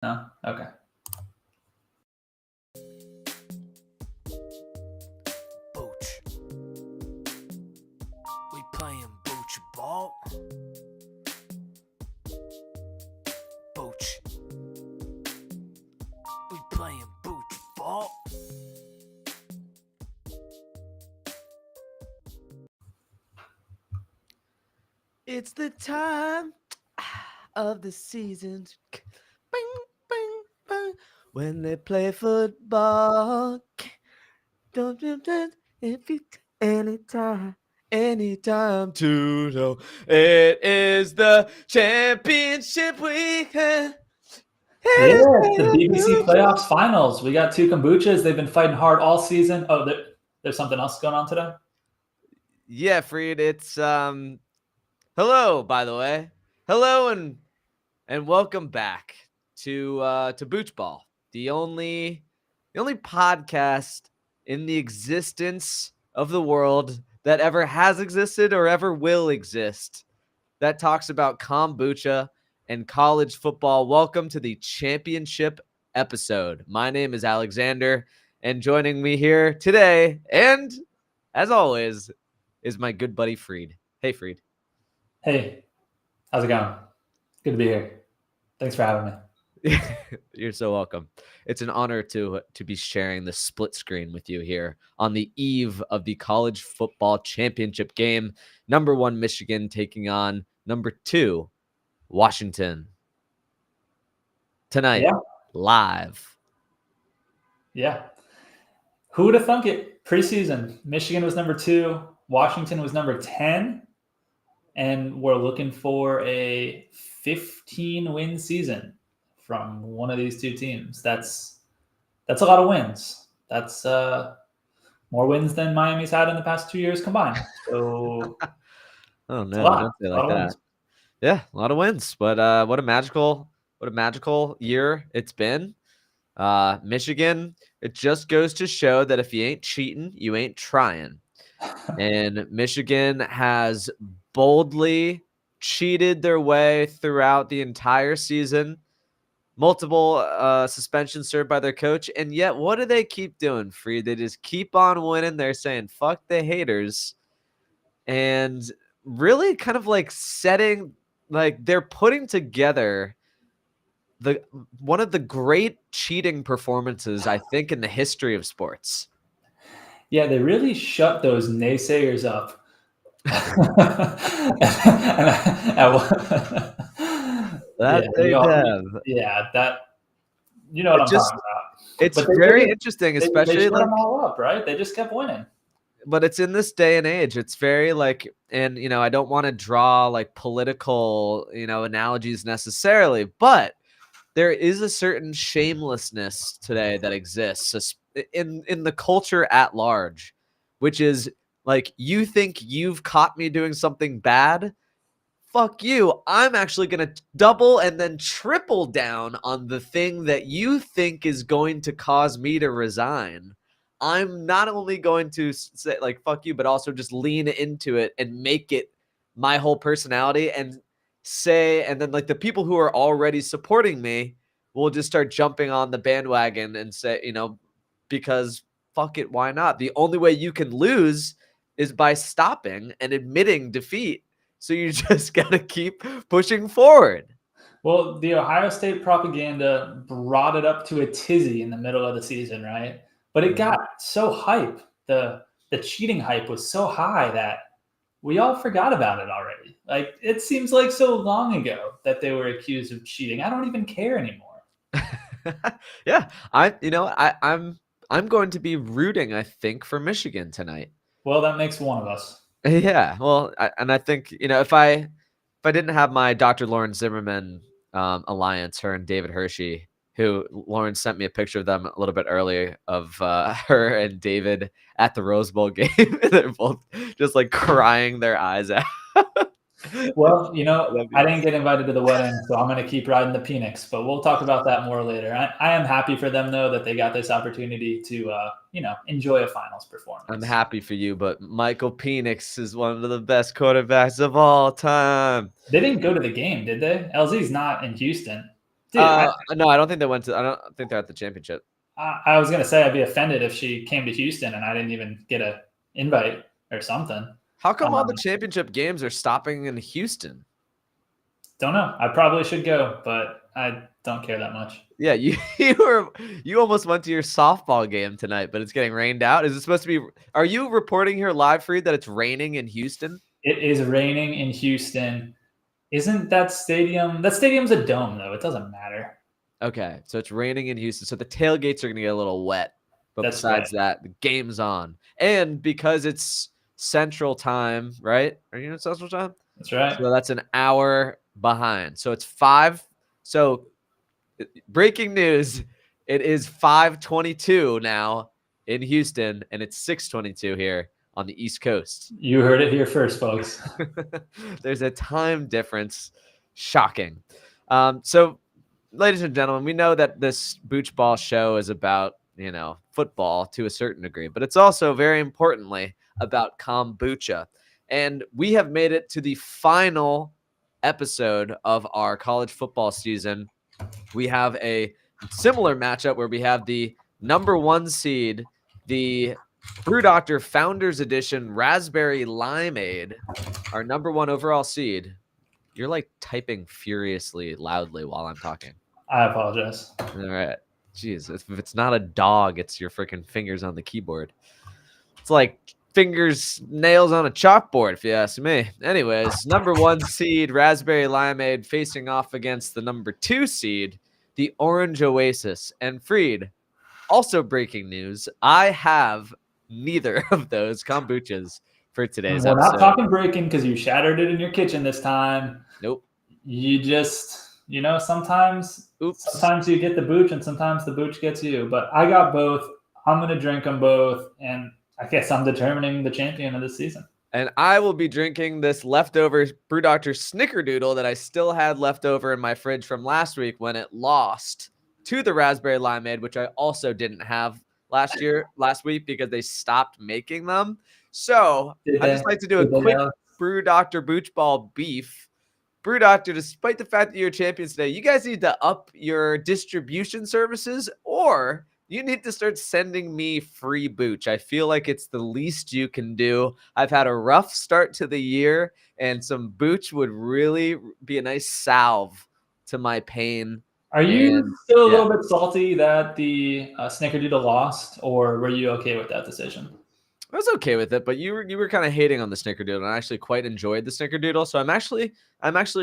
No? Okay. Booch. We playing Booch ball. Booch. We playing Booch ball. It's the time of the season. Bing, bing, bing. When they play football. Don't if you anytime to know it is the championship weekend. Yeah, it's the BBC playoffs finals. We got two kombuchas. They've been fighting hard all season. Oh, there's something else going on today? Yeah, Freed, it's hello, by the way. Hello and welcome back to Booch Ball, the only podcast in the existence of the world that ever has existed or ever will exist that talks about kombucha and college football. Welcome to the championship episode. My name is Alexander, and joining me here today, and as always, is my good buddy Freed. Hey, Freed. Hey, how's it going? Good to be here. Thanks for having me. You're so welcome. It's an honor to be sharing the split screen with you here on the eve of the college football championship game. Number 1 Michigan taking on number 2 Washington tonight. Yeah. Live. Yeah. Who would have thunk it? Preseason, Michigan was number 2, Washington was number 10, and we're looking for a 15-win season from one of these two teams. That's a lot of wins. That's more wins than Miami's had in the past 2 years combined. So Oh no, don't say like that. Yeah, a lot of wins. But what a magical year it's been. Michigan, it just goes to show that if you ain't cheating, you ain't trying. And Michigan has boldly cheated their way throughout the entire season. Multiple suspensions served by their coach. And yet, what do they keep doing, Freed? They just keep on winning. They're saying, fuck the haters. And really kind of like they're putting together one of the great cheating performances, I think, in the history of sports. Yeah, they really shut those naysayers up. That you know what I'm talking about. It's very interesting, especially they shut them all up, right? They just kept winning. But it's in this day and age. It's very and I don't want to draw like political, analogies necessarily, but there is a certain shamelessness today that exists in the culture at large, which is like, you think you've caught me doing something bad? Fuck you. I'm actually going to double and then triple down on the thing that you think is going to cause me to resign. I'm not only going to say like, fuck you, but also just lean into it and make it my whole personality and then like the people who are already supporting me will just start jumping on the bandwagon and say, because fuck it, why not? The only way you can lose is by stopping and admitting defeat. So you just got to keep pushing forward. Well, the Ohio State propaganda brought it up to a tizzy in the middle of the season, right? But it got so hype. The cheating hype was so high that we all forgot about it already. Like, it seems like so long ago that they were accused of cheating. I don't even care anymore. Yeah, I'm going to be rooting, I think, for Michigan tonight. Well, that makes one of us. Yeah, well, I think if I didn't have my Dr. Lauren Zimmerman alliance, her and David Hershey, who Lauren sent me a picture of them a little bit earlier of her and David at the Rose Bowl game. They're both just like crying their eyes out. Well, I didn't get invited to the wedding, so I'm going to keep riding the Penix, but we'll talk about that more later. I am happy for them, though, that they got this opportunity to, enjoy a finals performance. I'm happy for you, but Michael Penix is one of the best quarterbacks of all time. They didn't go to the game, did they? LZ's not in Houston. Dude, No, I don't think they went to. I don't think they're at the championship. I was gonna say I'd be offended if she came to Houston and I didn't even get a invite or something. How come all the championship games are stopping in Houston? Don't know. I probably should go, but I don't care that much. Yeah, you almost went to your softball game tonight, but it's getting rained out. Is it supposed to be? Are you reporting here live, Freed, that it's raining in Houston? It is raining in Houston. Isn't that stadium? That stadium's a dome, though. It doesn't matter. Okay, so it's raining in Houston, so the tailgates are gonna get a little wet. But That's besides right. that, the game's on, and because it's Central Time, right? Are you in Central Time? That's right. So that's an hour behind. So it's 5. So breaking news, it is 5:22 now in Houston, and it's 6:22 here on the East Coast. You heard it here first, folks. There's a time difference. Shocking. So, ladies and gentlemen, we know that this Booch Ball show is about, football to a certain degree, but it's also very importantly about kombucha. And we have made it to the final episode of our college football season. We have a similar matchup where we have the number 1 seed, the Brew Doctor Founders Edition Raspberry Limeade, our number 1 overall seed. You're like typing furiously loudly while I'm talking. I apologize. All right. Jeez, if it's not a dog, it's your freaking fingers on the keyboard. It's like fingers, nails on a chalkboard, if you ask me. Anyways, number 1 seed, Raspberry Limeade, facing off against the number 2 seed, the Orange Oasis. And Freed, also breaking news, I have neither of those kombuchas for today's We're episode. not talking breaking because you shattered it in your kitchen this time. Nope. You just, sometimes you get the Booch and sometimes the Booch gets you. But I got both. I'm going to drink them both. And I guess I'm determining the champion of this season. And I will be drinking this leftover Brew Doctor Snickerdoodle that I still had left over in my fridge from last week when it lost to the Raspberry Limeade, which I also didn't have last week because they stopped making them. So I just like to do a quick Brew Doctor Booch Ball beef. Brew Doctor, despite the fact that you're champions today, you guys need to up your distribution services, or you need to start sending me free Booch. I feel like it's the least you can do. I've had a rough start to the year, and some Booch would really be a nice salve to my pain. Are you still a little bit salty that the Snickerdoodle lost, or were you okay with that decision? I was okay with it, but you were kind of hating on the Snickerdoodle, and I actually quite enjoyed the Snickerdoodle. So I'm actually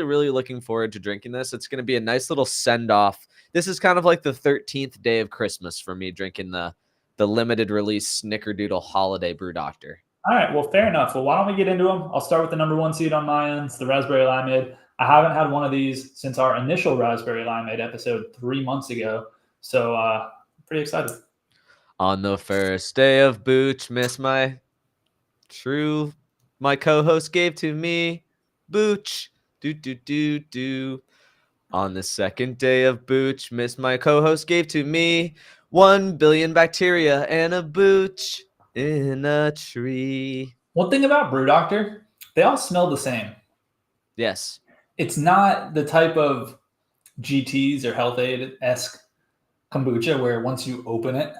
really looking forward to drinking this. It's going to be a nice little send off. This is kind of like the 13th day of Christmas for me, drinking the limited release Snickerdoodle Holiday Brew Doctor. All right, well, fair enough. Well, why don't we get into them? I'll start with the number 1 seed on my end, the Raspberry Limeade. I haven't had one of these since our initial Raspberry Limeade episode 3 months ago, so pretty excited. On the first day of Booch, my co-host gave to me Booch, do. On the second day of Booch, my co-host gave to me 1 billion bacteria and a Booch in a tree. One thing about Brew Doctor, they all smell the same. Yes. It's not the type of GTs or Health Aid-esque kombucha where once you open it,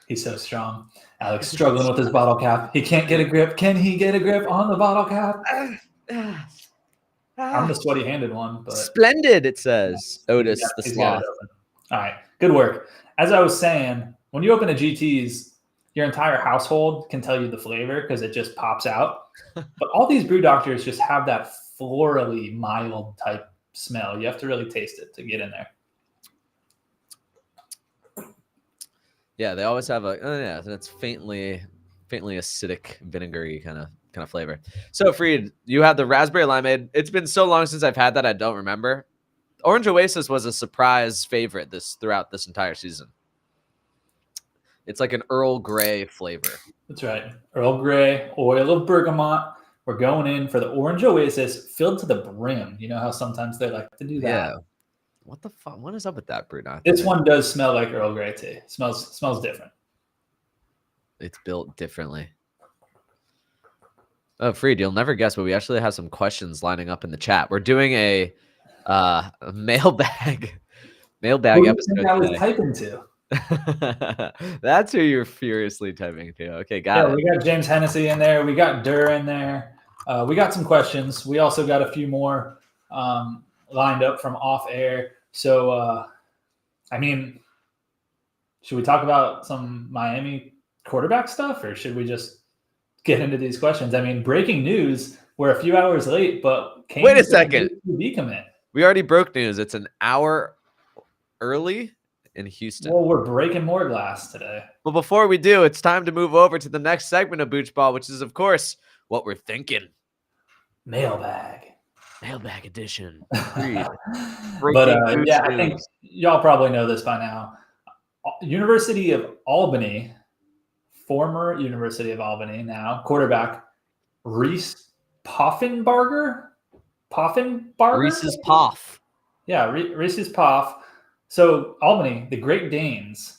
he's so strong. Alex struggling with his bottle cap. He can't get a grip. Can he get a grip on the bottle cap? I'm the sweaty-handed one. But splendid, it says. Otis, the sloth. All right, good work. As I was saying, when you open a GT's, your entire household can tell you the flavor because it just pops out. But all these Brew Doctors just have that florally mild type smell. You have to really taste it to get in there. Yeah, they always have that's faintly acidic, vinegary kind of flavor. So, Freed, you have the Raspberry Limeade. It's been so long since I've had that, I don't remember. Orange Oasis was a surprise favorite throughout this entire season. It's like an Earl Grey flavor. That's right. Earl Grey, oil of bergamot. We're going in for the Orange Oasis filled to the brim. You know how sometimes they like to do that? Yeah. What the fuck? What is up with that, Brew Doctor? This one does smell like Earl Grey tea. Smells different. It's built differently. Oh, Freed, you'll never guess, but we actually have some questions lining up in the chat. We're doing a mailbag Mailbag Who do you think episode I was today. typing to? That's who you're furiously typing to. Okay, got Yeah, it. we got James Hennessy in there. We got Durr in there. We got some questions. We also got a few more lined up from off air. So, I mean, should we talk about some Miami quarterback stuff, or should we just get into these questions? I mean, breaking news. We're a few hours late, but Wait a second. QB commit. We already broke news. It's an hour early in Houston. Well, we're breaking more glass today. But before we do, it's time to move over to the next segment of Booch Ball, which is, of course, what we're thinking. Mailbag. Mailbag edition. But yeah, I think y'all probably know this by now. University of Albany, former University of Albany, now quarterback Reese Poffenbarger. Reese's Poff. Yeah, Reese's Poff. So Albany, the Great Danes.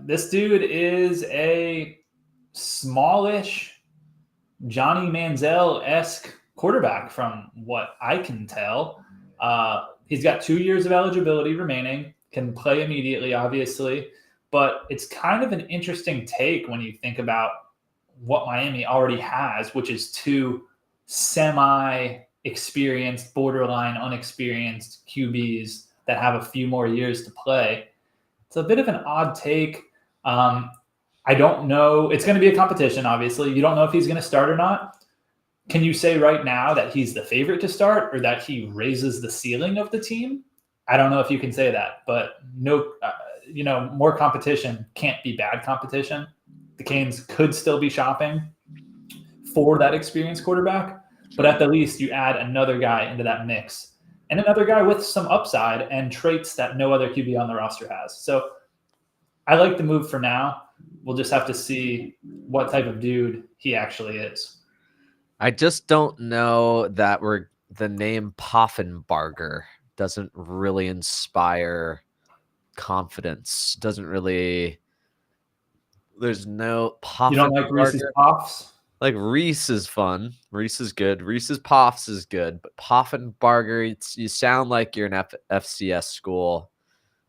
This dude is a smallish Johnny Manziel-esque quarterback from what I can tell. He's got 2 years of eligibility remaining, can play immediately, obviously, but it's kind of an interesting take when you think about what Miami already has, which is 2 semi-experienced, borderline unexperienced QBs that have a few more years to play. It's a bit of an odd take. I don't know. It's going to be a competition, obviously. You don't know if he's going to start or not. Can you say right now that he's the favorite to start or that he raises the ceiling of the team? I don't know if you can say that, but no, more competition can't be bad competition. The Canes could still be shopping for that experienced quarterback, but at the least you add another guy into that mix and another guy with some upside and traits that no other QB on the roster has. So I like the move for now. We'll just have to see what type of dude he actually is. I just don't know that the name Poffenbarger doesn't really inspire confidence. Doesn't really. There's no Poffenbarger. You don't like Reese's Puffs? Like Reese is fun. Reese is good. Reese's Puffs is good. But Poffenbarger, you sound like you're an FCS school.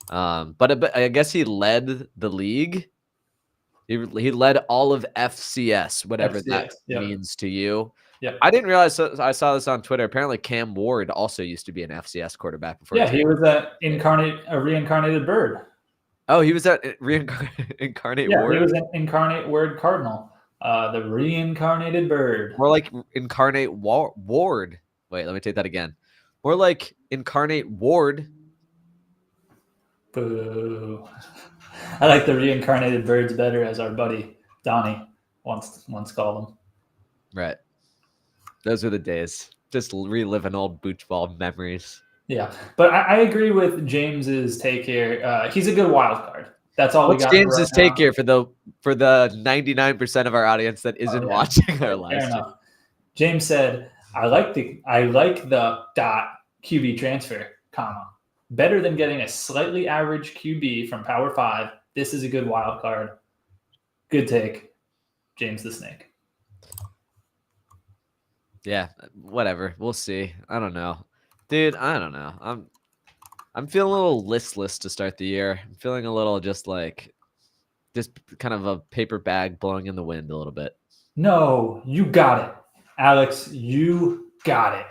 But I guess he led the league. He led all of FCS, whatever that means to you. Yep. I didn't realize. I saw this on Twitter. Apparently, Cam Ward also used to be an FCS quarterback before. Yeah, he was a reincarnated bird. Oh, he was that incarnate Ward? Yeah, he was an incarnate Word Cardinal. The reincarnated bird. More like incarnate Ward. Wait, let me take that again. More like incarnate Ward. Boo. I like the reincarnated birds better, as our buddy Donnie once called them. Right. Those were the days. Just reliving old Booch Ball memories. Yeah, but I agree with James's take here. He's a good wild card. That's all we got. James's take here for the 99% of our audience that isn't watching our live stream. James said, "I like the QB transfer, better than getting a slightly average QB from Power 5. This is a good wild card. Good take, James the Snake." Yeah, whatever. We'll see. I don't know. Dude, I don't know. I'm feeling a little listless to start the year. I'm feeling a little just kind of a paper bag blowing in the wind a little bit. No, you got it. Alex, you got it.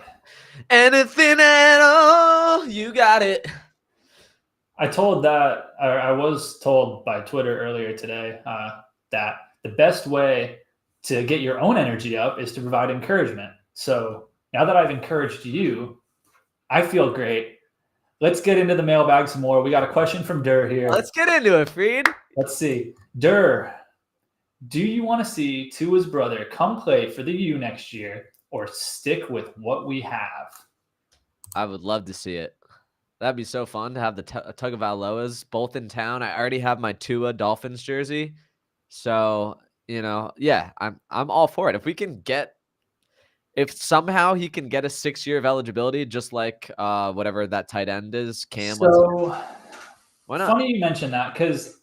Anything at all, you got it. I was told by Twitter earlier today that the best way to get your own energy up is to provide encouragement. So now that I've encouraged you, I feel great. Let's get into the mailbag some more. We got a question from Durr here. Let's get into it, Freed. Let's see. Durr, do you want to see Tua's brother come play for the U next year or stick with what we have? I would love to see it. That'd be so fun to have the Tagovailoas both in town. I already have my Tua Dolphins jersey. So, yeah, I'm all for it. If somehow he can get a 6-year of eligibility, just like whatever that tight end is, Cam. So, why not? Funny you mentioned that because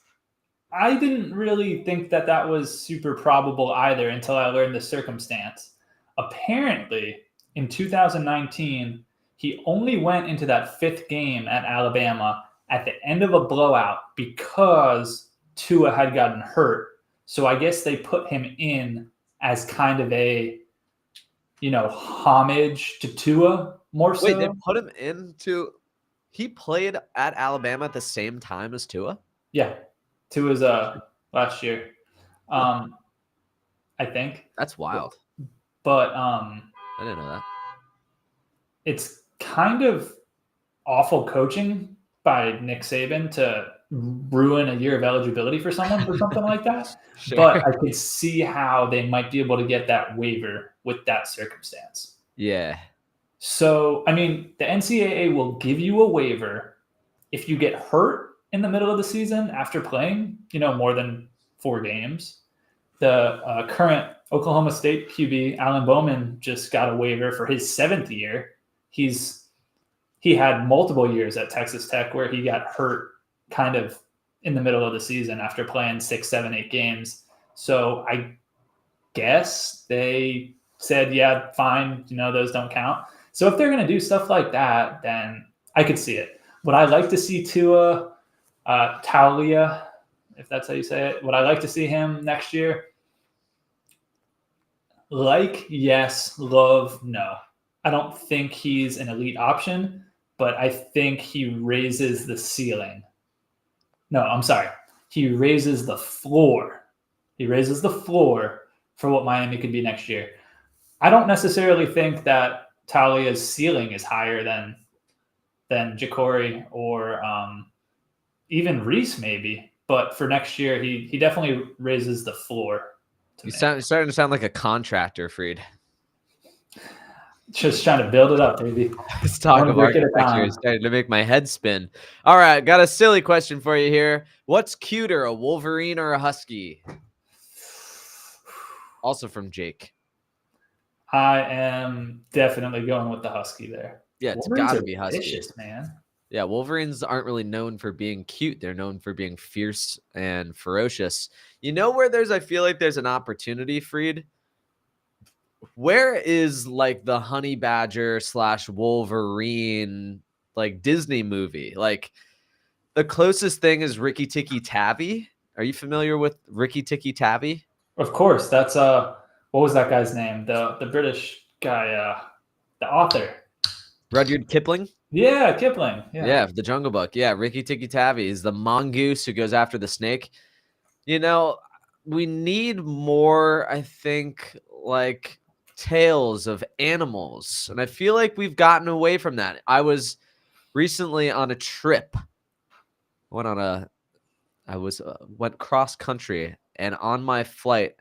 I didn't really think that was super probable either until I learned the circumstance. Apparently, in 2019, he only went into that 5th game at Alabama at the end of a blowout because Tua had gotten hurt. So I guess they put him in as kind of a, homage to Tua more so. Wait, they put him into. He played at Alabama at the same time as Tua? Yeah, Tua's last year, I think. That's wild. But I didn't know that. it's kind of awful coaching by Nick Saban to ruin a year of eligibility for someone for something like that. Sure. But I could see how they might be able to get that waiver with that circumstance. Yeah. So, I mean, the NCAA will give you a waiver if you get hurt in the middle of the season after playing, more than 4 games. The current Oklahoma State QB, Alan Bowman, just got a waiver for his 7th year. He had multiple years at Texas Tech where he got hurt kind of in the middle of the season after playing 6, 7, 8 games. So I guess they said, yeah, fine, those don't count. So if they're going to do stuff like that, then I could see it. Would I like to see Tua Talia, if that's how you say it, would I like to see him next year? Yes. Love, no. I don't think he's an elite option, but I think he raises the ceiling. No, I'm sorry. He raises the floor. He raises the floor for what Miami could be next year. I don't necessarily think that Talia's ceiling is higher than Ja'Cory or even Reese maybe. But for next year, he definitely raises the floor. You're starting to sound like a contractor, Freed. Just trying to build it up, baby. Let's talk of architecture. It's starting to make my head spin. All right, got a silly question for you here. What's cuter, a Wolverine or a Husky? Also from Jake. I am definitely going with the Husky there. Yeah, it's got to be Husky. Vicious, man. Yeah, Wolverines aren't really known for being cute. They're known for being fierce and ferocious. You know where I feel like there's an opportunity, Freed? Where is like the Honey Badger / Wolverine like Disney movie? Like the closest thing is Ricky Tikki Tavi. Are you familiar with Ricky Tikki Tavi? Of course. That's what was that guy's name? The British guy, the author. Rudyard Kipling? Yeah, Kipling. Yeah, The Jungle Book. Yeah, Ricky Tikki Tavi is the mongoose who goes after the snake. We need more, I think, like tales of animals. And I feel like we've gotten away from that. I was recently on a trip. Went cross country, and on my flight,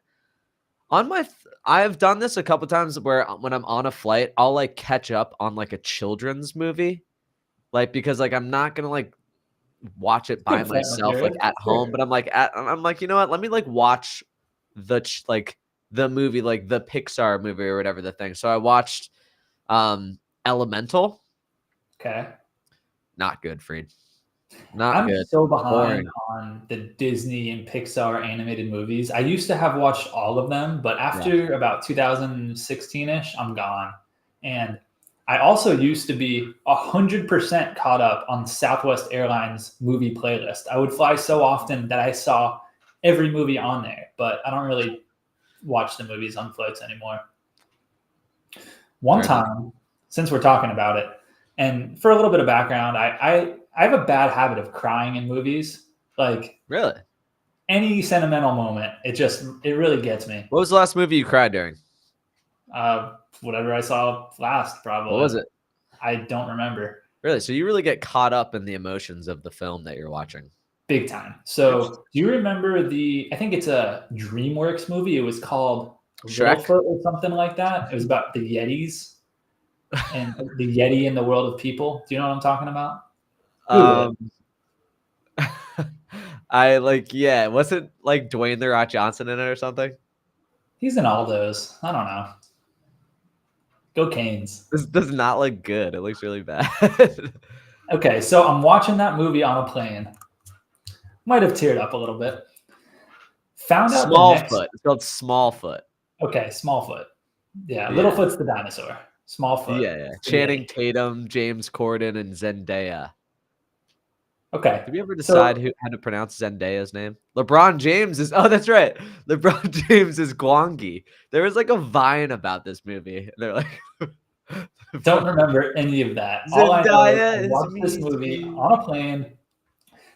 I've done this a couple times where when I'm on a flight, I'll like catch up on like a children's movie, like because like I'm not gonna like watch it by myself like at home, but I'm like, you know what? Let me like watch the movie, like the Pixar movie or whatever the thing. So I watched Elemental. Okay. Not good, Freed. I'm so behind on the Disney and Pixar animated movies. I used to have watched all of them, but after about 2016-ish, I'm gone. And I also used to be 100% caught up on Southwest Airlines movie playlist. I would fly so often that I saw every movie on there, but I don't really watch the movies on flights anymore. One time, since we're talking about it, and for a little bit of background, I have a bad habit of crying in movies. Like, really? Any sentimental moment, it really gets me. What was the last movie you cried during? Whatever I saw last, probably. What was it? I don't remember. Really? So you really get caught up in the emotions of the film that you're watching? Big time. So do you remember I think it's a DreamWorks movie. It was called Shrek or something like that. It was about the Yetis and the Yeti in the world of people. Do you know what I'm talking about? Wasn't like Dwayne The Rock Johnson in it or something? He's in all those. I don't know. Go Canes. This does not look good. It looks really bad. Okay, so I'm watching that movie on a plane. Might have teared up a little bit. Found out It's called Smallfoot. Okay, Smallfoot. Yeah, Littlefoot's the dinosaur. Smallfoot. Yeah. Channing Tatum, James Corden, and Zendaya. Okay. Did we ever So decide how to pronounce Zendaya's name? LeBron James is. Oh, that's right. LeBron James is Gwangi. There was like a Vine about this movie. And they're like, don't remember any of that. All I know is Zendaya I is watched this me movie too. on a plane,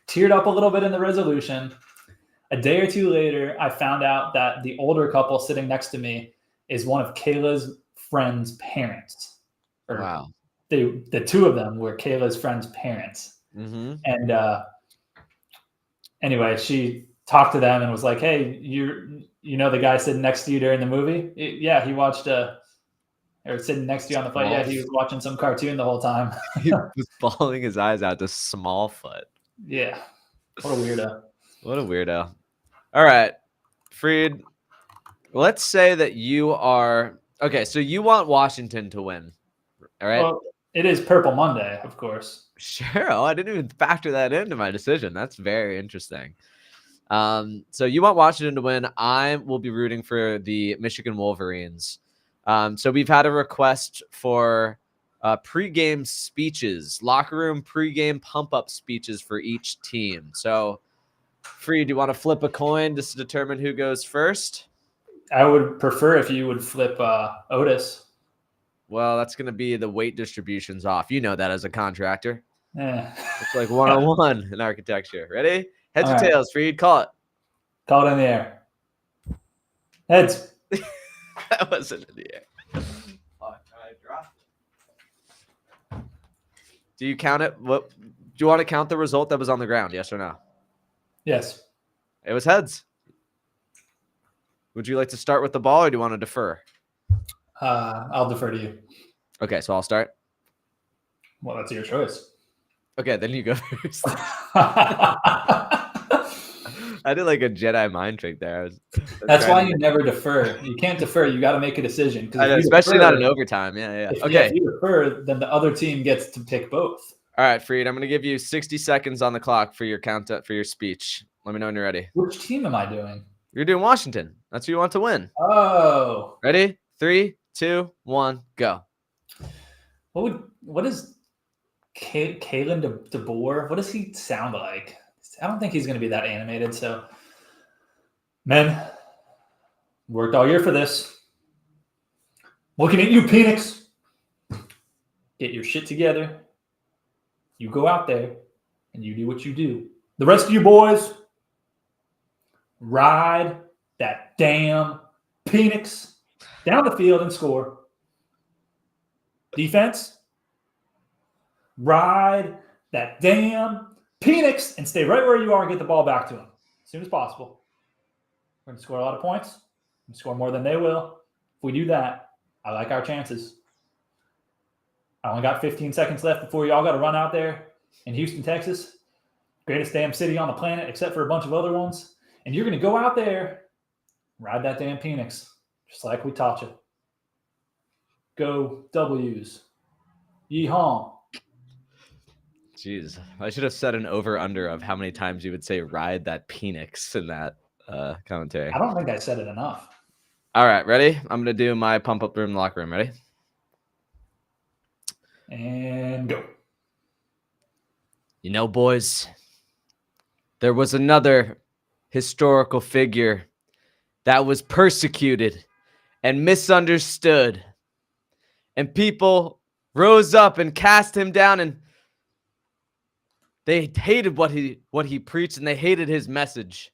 teared up a little bit in the resolution. A day or two later, I found out that the older couple sitting next to me is one of Kayla's friend's parents. Or Wow. the two of them were Kayla's friend's parents. Mm-hmm. And anyway, she talked to them and was like, "Hey, you know the guy sitting next to you during the movie? Yeah, he watched or sitting next to you on the flight. Yeah, he was watching some cartoon the whole time." He was bawling his eyes out to Smallfoot. Yeah, what a weirdo. What a weirdo. All right, Freed. Let's say that you are okay. So you want Washington to win, all right? Well, it is Purple Monday, of course. Sure. Oh, I didn't even factor that into my decision. That's very interesting. So you want Washington to win. I will be rooting for the Michigan Wolverines. So we've had a request for pregame speeches, locker room pregame pump-up speeches for each team. So, Free, do you want to flip a coin just to determine who goes first? I would prefer if you would flip Otis. Well, that's going to be the weight distributions off. You know that as a contractor. Yeah. It's like 101 in architecture. Ready? Heads All or right. tails, Freed? Call it. Call it in the air. Heads. That wasn't in the air. Fuck, I dropped it. Do you count it? What do you want to count the result that was on the ground? Yes or no? Yes. It was heads. Would you like to start with the ball or do you want to defer? I'll defer to you. Okay, so I'll start. Well, that's your choice. Okay, then you go first. I did like a Jedi mind trick there. That's why you never defer. You can't defer. You got to make a decision. Especially not in overtime. Yeah. If you defer, then the other team gets to pick both. All right, Freed. I'm going to give you 60 seconds on the clock for your count for your speech. Let me know when you're ready. Which team am I doing? You're doing Washington. That's who you want to win. Oh. Ready? 3, 2, 1, go. What is Kalen DeBoer? What does he sound like? I don't think he's going to be that animated. So, men, worked all year for this. Looking at you, Phoenix. Get your shit together. You go out there and you do what you do. The rest of you boys, ride that damn Phoenix down the field and score. Defense, ride that damn Phoenix and stay right where you are and get the ball back to them as soon as possible. We're going to score a lot of points. We're going to score more than they will. If we do that, I like our chances. I only got 15 seconds left before y'all got to run out there in Houston, Texas. Greatest damn city on the planet, except for a bunch of other ones. And you're going to go out there, ride that damn Phoenix, just like we taught you. Go W's. Yeehaw. Jeez, I should have set an over-under of how many times you would say ride that Phoenix in that commentary. I don't think I said it enough. All right, ready? I'm going to do my pump-up room locker room. Ready? And go. You know, boys, there was another historical figure that was persecuted and misunderstood. And people rose up and cast him down, and they hated what he preached, and they hated his message.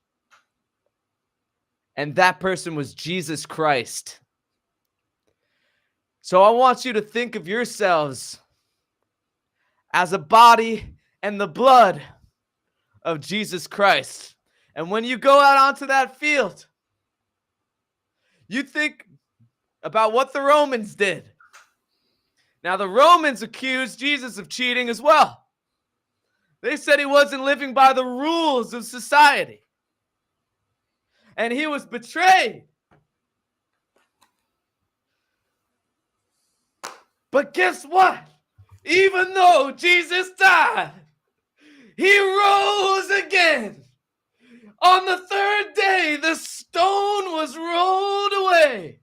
And that person was Jesus Christ. So I want you to think of yourselves as a body and the blood of Jesus Christ. And when you go out onto that field, you think about what the Romans did. Now, the Romans accused Jesus of cheating as well. They said he wasn't living by the rules of society. And he was betrayed. But guess what? Even though Jesus died, he rose again. On the third day, the stone was rolled away.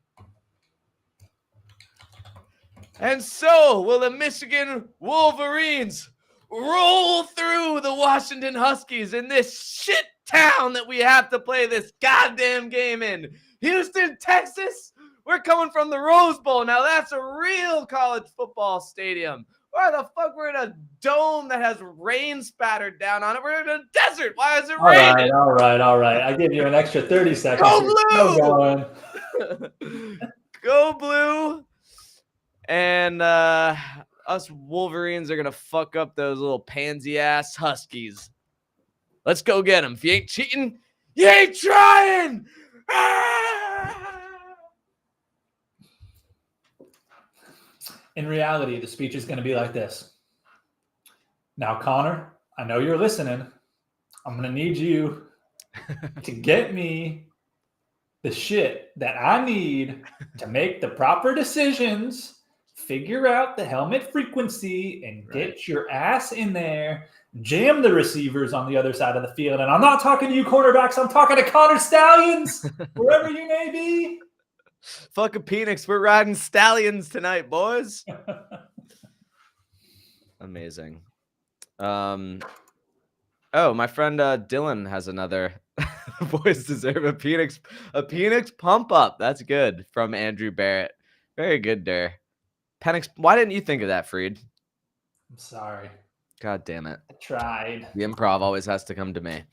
And so will the Michigan Wolverines roll through the Washington Huskies in this shit town that we have to play this goddamn game in. Houston, Texas, we're coming from the Rose Bowl. Now that's a real college football stadium. Why the fuck we're in a dome that has rain spattered down on it? We're in a desert. Why is it raining? All right. I give you an extra 30 seconds. Go You're still Blue! going. Go Blue! And us Wolverines are going to fuck up those little pansy-ass Huskies. Let's go get them. If you ain't cheating, you ain't trying! In reality, the speech is going to be like this. Now, Connor, I know you're listening. I'm going to need you to get me the shit that I need to make the proper decisions, figure out the helmet frequency, and get your ass in there, jam the receivers on the other side of the field. And I'm not talking to you cornerbacks. I'm talking to Connor Stallions, wherever you may be. Fuck a Phoenix. We're riding Stallions tonight, boys. Amazing. Oh, my friend Dylan has another. Boys deserve a Phoenix pump up. That's good from Andrew Barrett. Very good there. Penix, why didn't you think of that, Freed? I'm sorry. God damn it. I tried. The improv always has to come to me.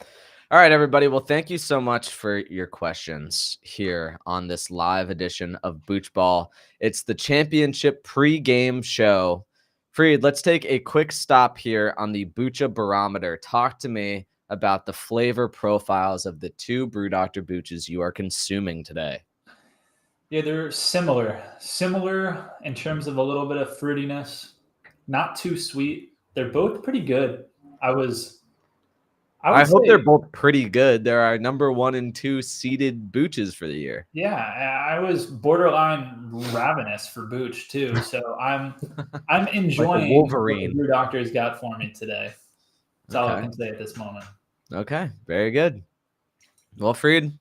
All right, everybody. Well, thank you so much for your questions here on this live edition of Booch Ball. It's the championship pre-game show. Freed, let's take a quick stop here on the Boocha barometer. Talk to me about the flavor profiles of the two Brew Dr. Booches you are consuming today. Yeah, they're similar in terms of a little bit of fruitiness, not too sweet. They're both pretty good. I hope they're both pretty good. There are number 1 and 2 seeded Booches for the year. Yeah, I was borderline ravenous for Booch too. So I'm enjoying like Wolverine. what the Brew Doctor's got for me today. That's all I can say at this moment. Okay, very good. Well, Freed,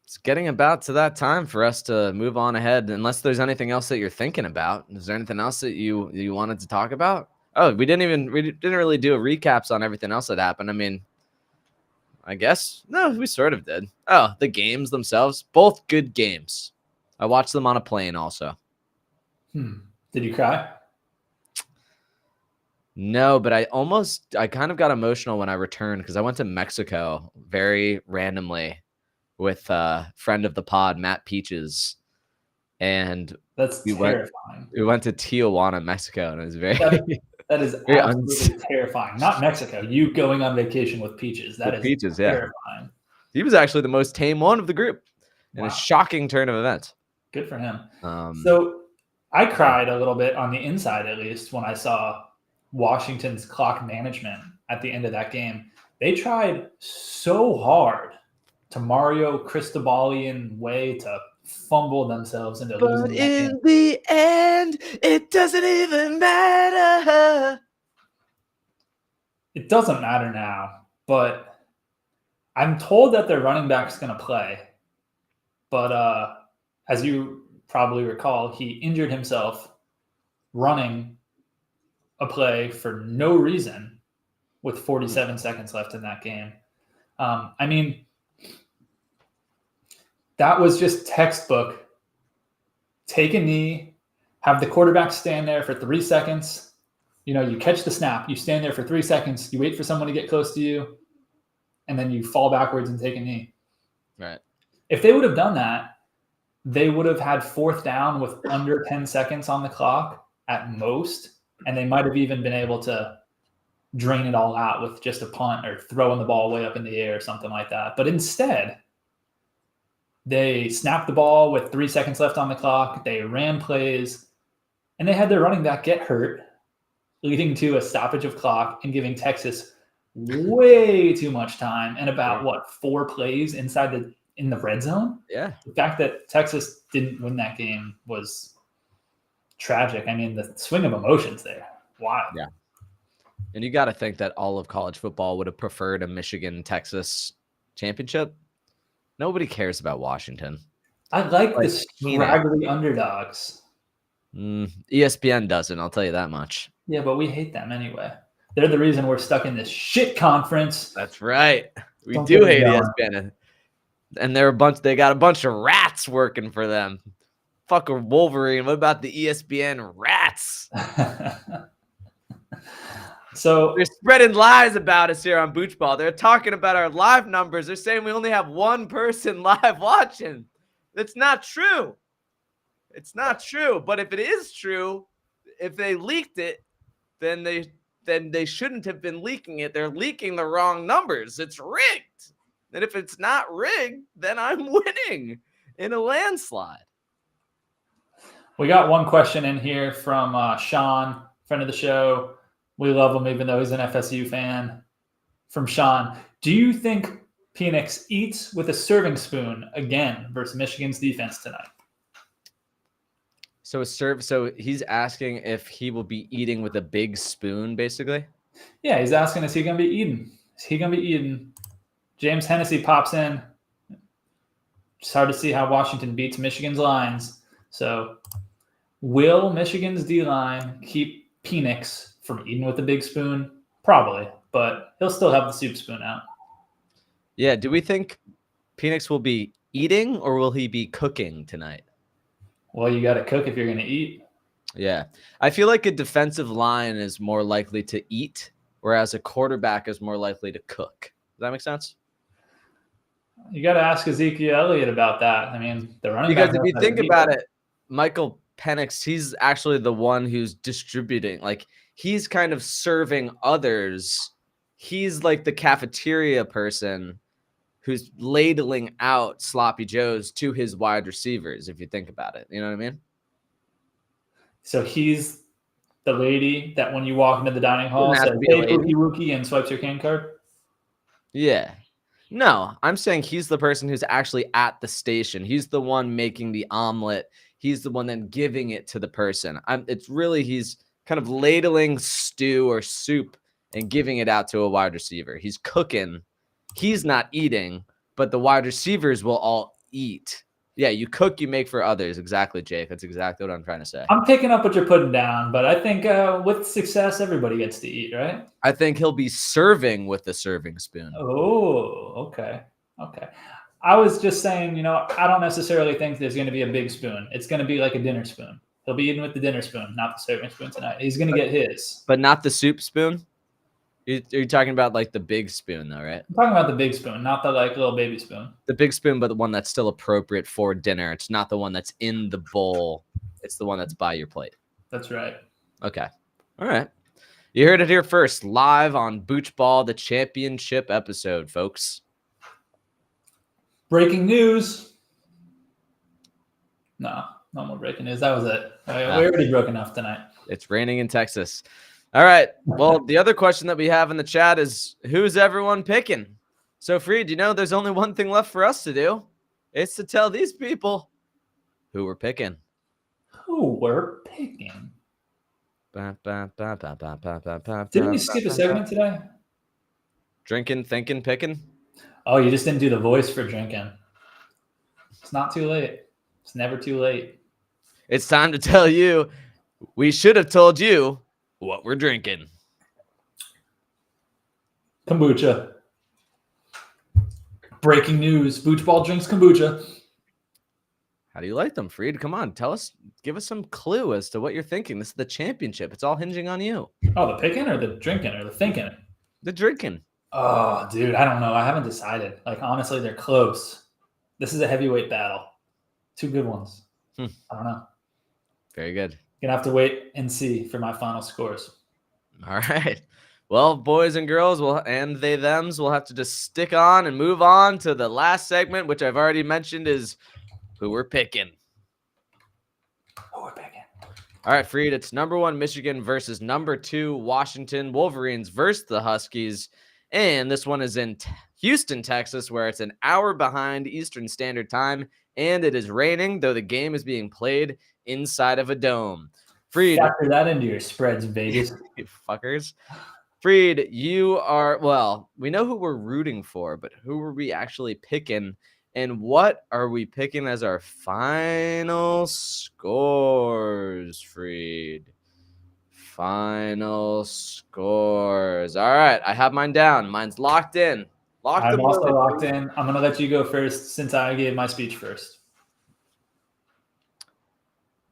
it's getting about to that time for us to move on ahead. Unless there's anything else that you're thinking about. Is there anything else that you wanted to talk about? Oh, we didn't really do a recaps on everything else that happened. I mean, I guess no, we sort of did. Oh, the games themselves, both good games. I watched them on a plane also. Did you cry? No, but I kind of got emotional when I returned because I went to Mexico very randomly with a friend of the pod, Matt Peaches. And that's terrifying. We went to Tijuana, Mexico, and it was very that is absolutely terrifying. Not Mexico. You going on vacation with Peaches. That is Peaches, terrifying. Yeah. He was actually the most tame one of the group in a shocking turn of events. Good for him. So I cried a little bit on the inside, at least, when I saw Washington's clock management at the end of that game. They tried so hard to Mario Cristobalian way to fumble themselves into losing. But in the end, it doesn't even matter. It doesn't matter now, but I'm told that their running back's going to play. But as you probably recall, he injured himself running a play for no reason with 47 seconds left in that game. I mean, that was just textbook. Take a knee, have the quarterback stand there for 3 seconds. You catch the snap, you stand there for 3 seconds, you wait for someone to get close to you, and then you fall backwards and take a knee. Right. If they would have done that, they would have had 4th down with under 10 seconds on the clock at most, and they might have even been able to drain it all out with just a punt or throwing the ball way up in the air or something like that. But instead, they snapped the ball with 3 seconds left on the clock. They ran plays, and they had their running back get hurt, leading to a stoppage of clock and giving Texas way too much time and about 4 plays in the red zone. Yeah. The fact that Texas didn't win that game was tragic. I mean, the swing of emotions there. Wild. Yeah. And you got to think that all of college football would have preferred a Michigan-Texas championship. Nobody cares about Washington. I like the scraggly underdogs. ESPN doesn't, I'll tell you that much. Yeah, but we hate them anyway. They're the reason we're stuck in this shit conference. That's right. We Don't do get me hate going. ESPN. And they got a bunch of rats working for them. Fuck a Wolverine. What about the ESPN rats? So they're spreading lies about us here on Booch Ball. They're talking about our live numbers. They're saying we only have one person live watching. That's not true. It's not true. But if it is true, if they leaked it, then they shouldn't have been leaking it. They're leaking the wrong numbers. It's rigged. And if it's not rigged, then I'm winning in a landslide. We got one question in here from Sean, friend of the show. We love him, even though he's an FSU fan. From Sean, do you think Penix eats with a serving spoon again versus Michigan's defense tonight? So he's asking if he will be eating with a big spoon, basically? Yeah, he's asking, is he going to be eating? Is he going to be eating? James Hennessy pops in. It's hard to see how Washington beats Michigan's lines. So will Michigan's D-line keep Penix from eating with a big spoon? Probably, but he'll still have the soup spoon out. Yeah, do we think Penix will be eating or will he be cooking tonight? Well, you got to cook if you're going to eat. Yeah. I feel like a defensive line is more likely to eat, whereas a quarterback is more likely to cook. Does that make sense? You got to ask Ezekiel Elliott about that. I mean, the running back. Because if you think about it, Michael Penix, he's actually the one who's distributing. Like, he's kind of serving others. He's like the cafeteria person who's ladling out sloppy joes to his wide receivers, if you think about it. You know what I mean? So he's the lady that when you walk into the dining hall says, hey, Pookie Wookie, and swipes your cane card? Yeah. No, I'm saying he's the person who's actually at the station. He's the one making the omelet. He's the one then giving it to the person. He's kind of ladling stew or soup and giving it out to a wide receiver. He's cooking. He's not eating, but the wide receivers will all eat. Yeah, you cook, you make for others. Exactly, Jake. That's exactly what I'm trying to say. I'm picking up what you're putting down, but I think with success, everybody gets to eat, right? I think he'll be serving with the serving spoon. Oh, okay. I was just saying, I don't necessarily think there's going to be a big spoon. It's going to be like a dinner spoon. He'll be eating with the dinner spoon, not the serving spoon tonight. He's going to get his. But not the soup spoon? You're talking about like the big spoon, though, right? I'm talking about the big spoon, not the like little baby spoon. The big spoon, but the one that's still appropriate for dinner. It's not the one that's in the bowl. It's the one that's by your plate. That's right. Okay. All right. You heard it here first, live on Booch Ball, the championship episode, folks. Breaking news. No more breaking news. That was it. We already broke enough tonight. It's raining in Texas. All right. Well, the other question that we have in the chat is, who's everyone picking? So, Freed, there's only one thing left for us to do. It's to tell these people who we're picking. Who we're picking? Didn't we skip a segment today? Drinking, thinking, picking? Oh, you just didn't do the voice for drinking. It's not too late. It's never too late. It's time to tell you. We should have told you what we're drinking. Kombucha. Breaking news. Booch Ball drinks kombucha. How do you like them, Freed? Come on, tell us. Give us some clue as to what you're thinking. This is the championship. It's all hinging on you. Oh, the picking or the drinking or the thinking? The drinking. Oh, dude, I don't know. I haven't decided. Like, honestly, they're close. This is a heavyweight battle. Two good ones. I don't know. Very good. Gonna have to wait and see for my final scores. All right. Well, boys and girls, and they thems, we'll have to just stick on and move on to the last segment, which I've already mentioned is who we're picking. Who we're picking. All right, Freed, it's number 1 Michigan versus number 2 Washington Wolverines versus the Huskies. And this one is in Houston, Texas, where it's an hour behind Eastern Standard Time, and it is raining, though the game is being played inside of a dome. Freed, factor that into your spreads, Vegas. You fuckers. Freed, you are, well, we know who we're rooting for, but who are we actually picking And what are we picking as our final scores, Freed? Final scores. All right, I have mine down. Mine's locked in. Locked I'm and also loaded. locked in. I'm going to let you go first since I gave my speech first.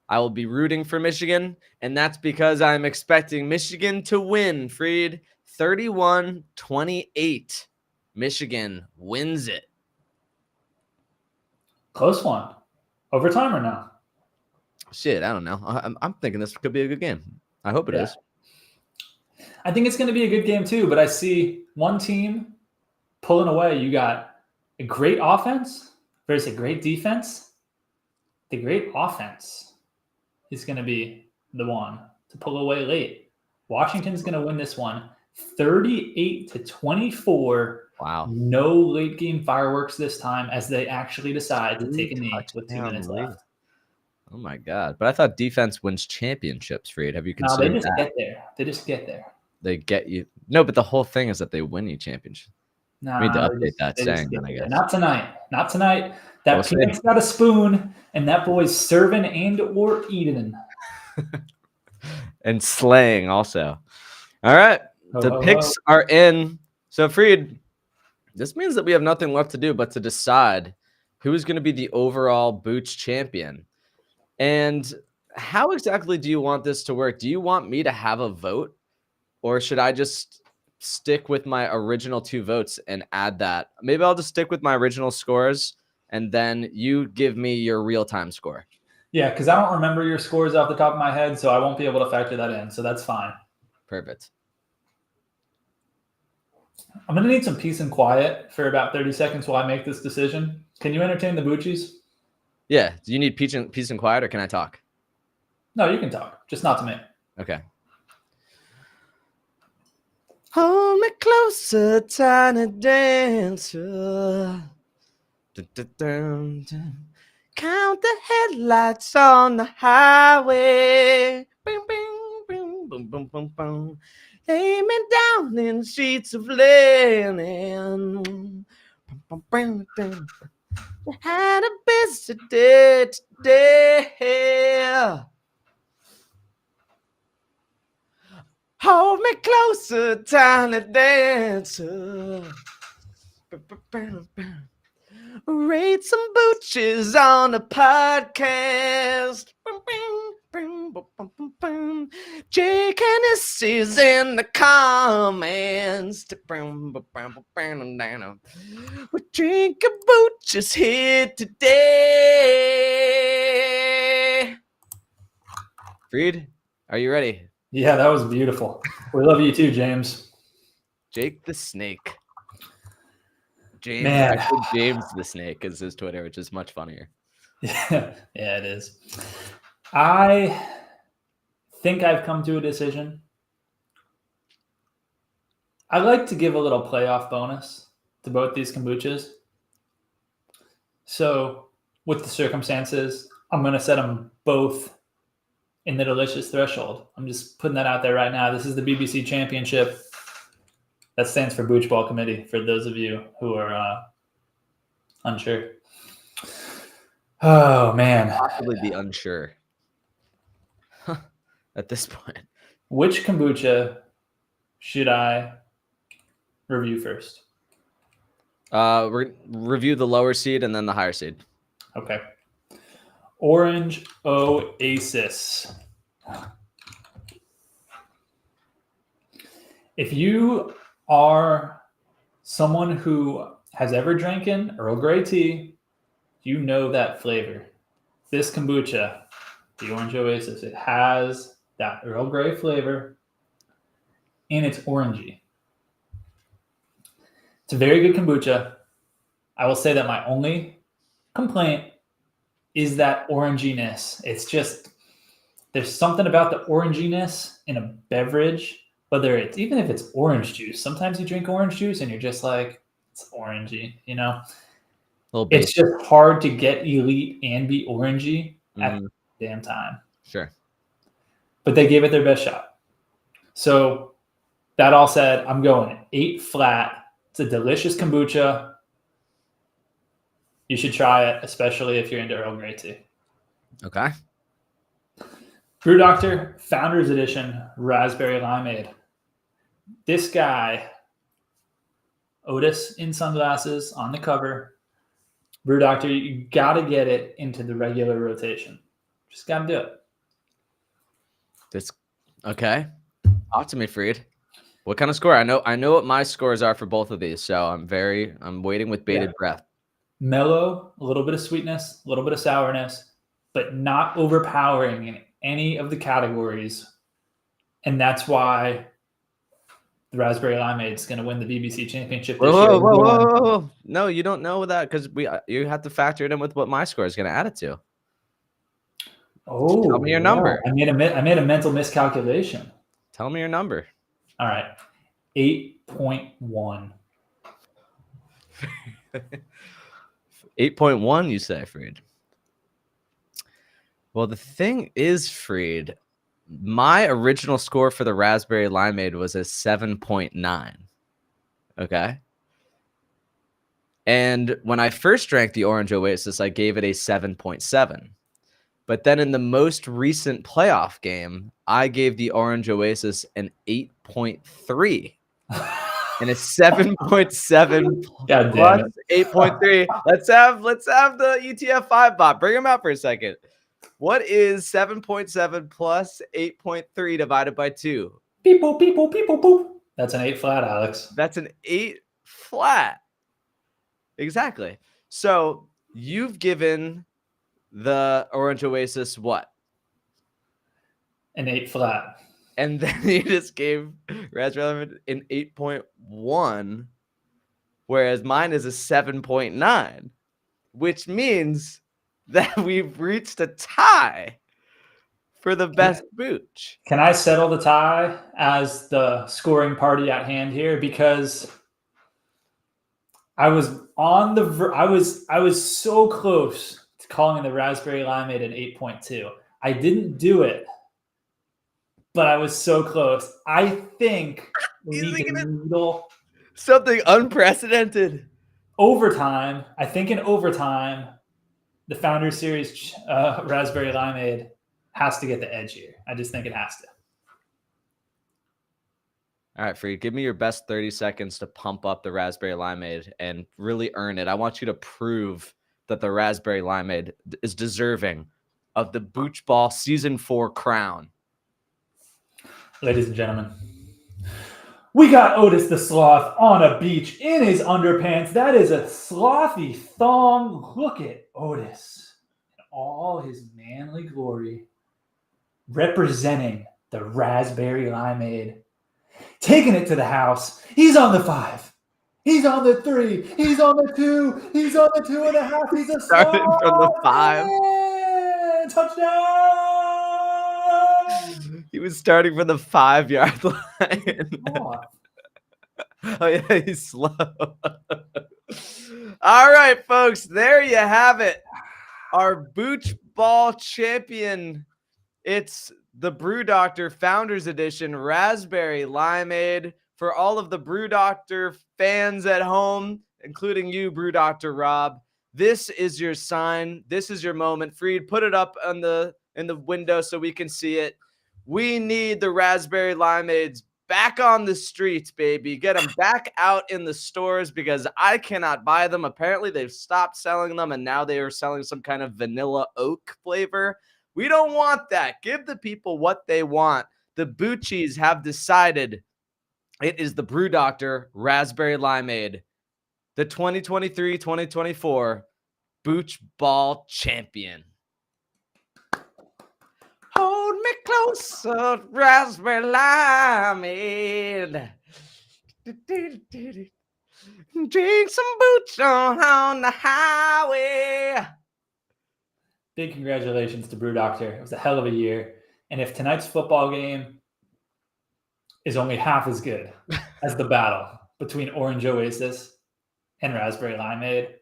I will be rooting for Michigan, and that's because I'm expecting Michigan to win, Freed. 31-28. Michigan wins it. Close one. Overtime or no? Shit, I don't know. I'm thinking this could be a good game. I hope it is. I think it's going to be a good game too, but I see one team pulling away. You got a great offense versus a great defense. The great offense is going to be the one to pull away late. Washington's going to win this one 38-24. Wow. No late game fireworks this time as they actually decide to take a knee with 2 minutes left. Oh my God. But I thought defense wins championships, Freed. Have you No, they considered just that? get there. They just get there. They get you. No, but the whole thing is that they win you championship. Nah, We need to update that saying then, I guess. Not tonight. Not tonight. That We'll see. peanut's got a spoon, and that boy's serving and or eating. And slaying also. All right. The Ho, ho, picks ho. are in. So, Freed, this means that we have nothing left to do but to decide who is going to be the overall Booch champion. And how exactly do you want this to work? Do you want me to have a vote, or should I just stick with my original 2 votes and add that? Maybe I'll just stick with my original scores, and then you give me your real-time score. Yeah, because I don't remember your scores off the top of my head, so I won't be able to factor that in. So that's fine. Perfect. I'm going to need some peace and quiet for about 30 seconds while I make this decision. Can you entertain the Boochies? Yeah. Do you need peace and quiet, or can I talk? No, you can talk, just not to me. Okay. Hold me closer, tiny dancer. Dun, dun, dun, dun. Count the headlights on the highway. Bing, bing, bing, boom, boom, boom, boom. Lay me down in sheets of linen. Bum, bum, bum, bum. I had a busy day today. Hold me closer, tiny dancer. Rate some Booches on a podcast. Jake Hennessy's in the comments. We're drinking Booches here today. Freed, are you ready? Yeah, that was beautiful. We love you too, James. Jake the Snake. James, Man. actually, James the Snake is his Twitter, which is much funnier. Yeah, it is. I think I've come to a decision. I like to give a little playoff bonus to both these kombuchas. So, with the circumstances, I'm going to set them both in the delicious threshold. I'm just putting that out there right now. This is the BBC Championship. That stands for Booch Ball Committee, for those of you who are unsure. Oh, man. Possibly be unsure at this point. Which kombucha should I review first? Review the lower seed and then the higher seed. Okay. Orange Oasis. If you are someone who has ever drinking Earl Grey tea, you know that flavor. This kombucha, the Orange Oasis, it has that Earl Grey flavor and it's orangey. It's a very good kombucha. I will say that my only complaint is that oranginess. It's just, there's something about the oranginess in a beverage, whether it's, even if it's orange juice, sometimes you drink orange juice and you're just like, it's orangey, you know? It's just hard to get elite and be orangey at the damn time. Sure. But they gave it their best shot. So that all said, I'm going 8 flat. It's a delicious kombucha. You should try it, especially if you're into Earl Grey tea. Okay. Brew Doctor Founders Edition Raspberry Limeade. This guy, Otis in sunglasses on the cover. Brew Doctor, you got to get it into the regular rotation. Just got to do it. This okay. Talk to me, Freed. What kind of score? I know what my scores are for both of these, so I'm waiting with bated breath. Mellow, a little bit of sweetness, a little bit of sourness, but not overpowering in any of the categories. And that's why the Raspberry Limeade is going to win the BBC Championship this year. Whoa. No, you don't know that because you have to factor it in with what my score is going to add it to. Oh, tell me your number. I made a mental miscalculation. Tell me your number. All right, 8.1. 8.1, you say, Freed? Well, the thing is, Freed, my original score for the Raspberry Limeade was a 7.9. Okay. And when I first drank the Orange Oasis, I gave it a 7.7. But then in the most recent playoff game, I gave the Orange Oasis an 8.3. And a 7.7 plus 8.3. Let's have the ETF5 bot. Bring him out for a second. What is 7.7 plus 8.3 divided by 2? Beep, boop, beep, boop, beep, boop, boop. That's an 8 flat, Alex. That's an 8 flat. Exactly. So you've given the Orange Oasis what? An 8 flat. And then you just gave Raspberry an 8.1, whereas mine is a 7.9, which means that we've reached a tie for the best Booch. Can I settle the tie as the scoring party at hand here? Because I was on the I was so close to calling the Raspberry Limeade an 8.2. I didn't do it, but I was so close. I think we need to needle something unprecedented. Overtime. I think in overtime, the Founders Series Raspberry Limeade has to get the edge here. I just think it has to. All right, Freed, give me your best 30 seconds to pump up the Raspberry Limeade and really earn it. I want you to prove that the Raspberry Limeade is deserving of the Booch Ball Season 4 crown. Ladies and gentlemen, we got Otis the Sloth on a beach in his underpants. That is a slothy thong. Look at Otis in all his manly glory, representing the Raspberry Limeade. Taking it to the house. He's on the 5. He's on the 3. He's on the 2. He's on the 2.5. He's a starting from the 5. Touchdown! He was starting from the 5-yard line. Oh yeah, he's slow. All right, folks, there you have it. Our Booch Ball champion. It's the Brew Doctor Founders Edition Raspberry Limeade. For all of the Brew Doctor fans at home, including you, Brew Doctor Rob, this is your sign. This is your moment. Freed, put it up in the window so we can see it. We need the Raspberry Limeades back on the streets, baby. Get them back out in the stores because I cannot buy them. Apparently, they've stopped selling them, and now they are selling some kind of vanilla oak flavor. We don't want that. Give the people what they want. The Boochies have decided it is the Brew Doctor Raspberry Limeade, the 2023-2024 Booch Ball champion. Hold me closer, Raspberry Limeade. Drink some Booch on the highway. Big congratulations to Brew Doctor. It was a hell of a year. And if tonight's football game is only half as good as the battle between Orange Oasis and Raspberry Limeade,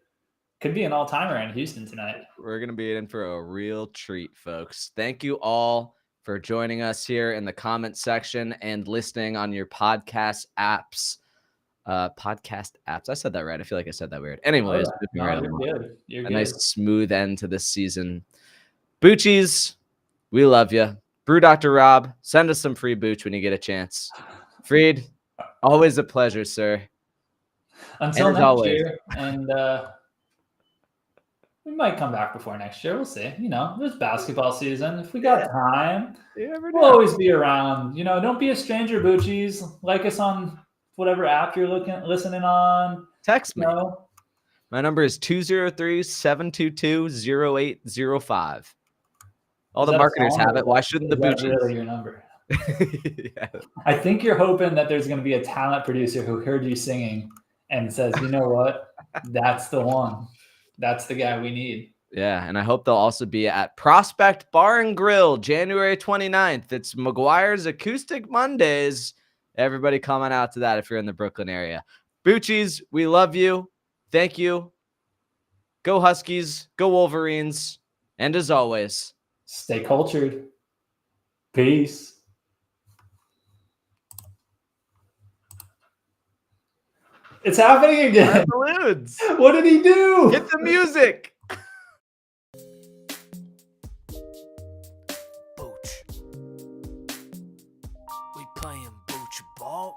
could be an all-timer in Houston tonight. We're going to be in for a real treat, folks. Thank you all for joining us here in the comment section and listening on your podcast apps. podcast apps. I said that right. I feel like I said that weird. Anyways, moving right you're along. good. You're A good. nice smooth end to this season. Boochies, we love you. Brew Dr. Rob, send us some free Booch when you get a chance. Freed, always a pleasure, sir. Until as next always. year, and we might come back before next year. We'll see. You know, there's basketball season. If we got time, You never we'll know. always be around. You know, don't be a stranger, Boochies. Like us on whatever app you're listening on. Text me. You know? My number is 203-722-0805. All Is the that a marketers song, have or it. Why shouldn't the is that Boochies? really your number? Yeah. I think you're hoping that there's going to be a talent producer who heard you singing and says, you know what? That's the one. That's the guy we need. Yeah, and I hope they'll also be at Prospect Bar and Grill January 29th. It's McGuire's Acoustic Mondays. Everybody coming out to that if you're in the Brooklyn area. Boochies, we love you. Thank you. Go Huskies. Go Wolverines. And as always, Stay cultured. Peace. It's happening again. balloons. What did he do? Get the music. Booch. We playing Booch ball.